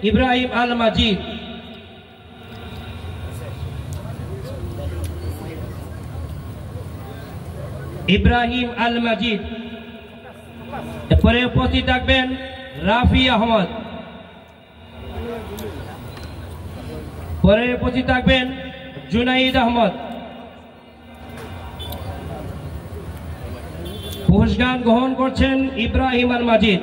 ইব্রাহিম আল মাজিদ। ইব্রাহিম আল মাজিদ। এরপরে উপস্থিত থাকবেন রাফি আহমদ। পরে উপস্থিত থাকবেন জুনাইদ আহমদ। পুরস্কার গ্রহণ করছেন ইব্রাহিম আল মাজিদ।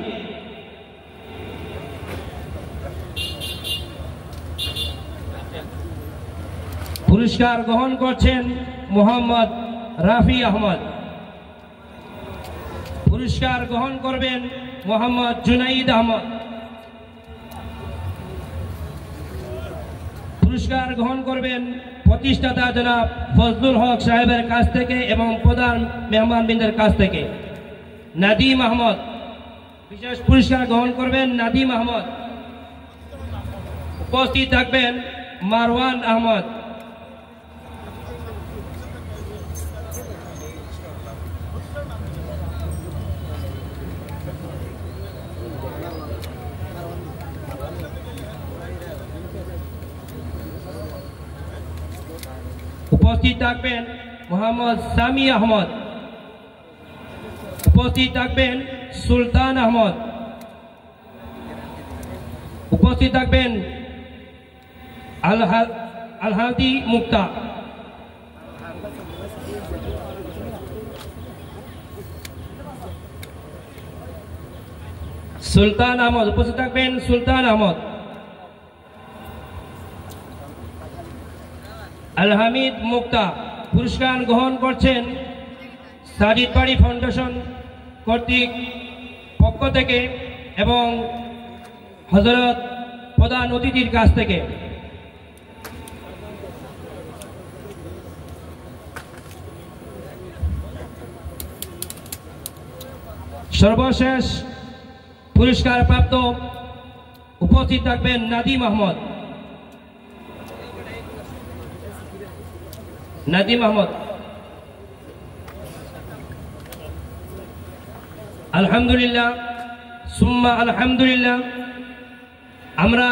পুরস্কার গ্রহণ করছেন মোহাম্মদ রাফি আহমদ। পুরস্কার গ্রহণ করবেন মোহাম্মদ জুনাইদ আহমদ। পুরস্কার গ্রহণ করবেন প্রতিষ্ঠাতা জনাব ফজলুল হক সাহেবের কাছ থেকে এবং প্রধান মেহমানবৃন্দের কাছ থেকে নাদিম আহমদ। বিশেষ পুরস্কার গ্রহণ করবেন নাদিম আহমদ। উপস্থিত থাকবেন মারওয়ান আহমদ। উপস্থিত থাকবেন মোহাম্মদ সামি আহমদ। উপস্থিত থাকবেন সুলতান আহমদ। উপস্থিত থাকবেন আলহাদি মুক্তা। সুলতান আহমদ। উপস্থিত থাকবেন সুলতান আহমদ। আল হামিদ মুক্তা। পুরস্কার গ্রহণ করছেন সাজিদ বাড়ি ফাউন্ডেশন কর্তৃক পক্ষ থেকে এবং হযরত প্রধান অতিথির কাছ থেকে। সর্বশেষ পুরস্কার প্রাপ্ত উপস্থিত থাকবেন নাদিম আহমদ। নাদিম আহমদ। আলহামদুলিল্লাহ সুম্মা আলহামদুলিল্লাহ। আমরা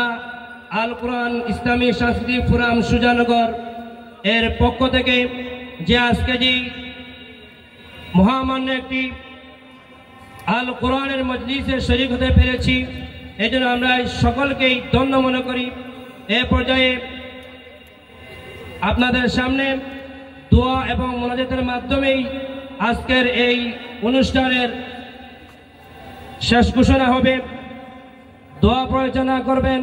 আল কোরআন ইসলামী সাংস্কৃতিক ফোরাম সুজানগর এর পক্ষ থেকে যে আজকে যে মহামান্য একটি আল কোরআনের মজলিসে শরীক হতে পেরেছি, এই জন্য আমরা সকলকেই ধন্য মনে করি। এ পর্যায়ে আপনাদের সামনে দোয়া এবং মোনাজাতের মাধ্যমেই আজকের এই অনুষ্ঠানের শেষ ঘোষণা হবে। দোয়া পরিচালনা করবেন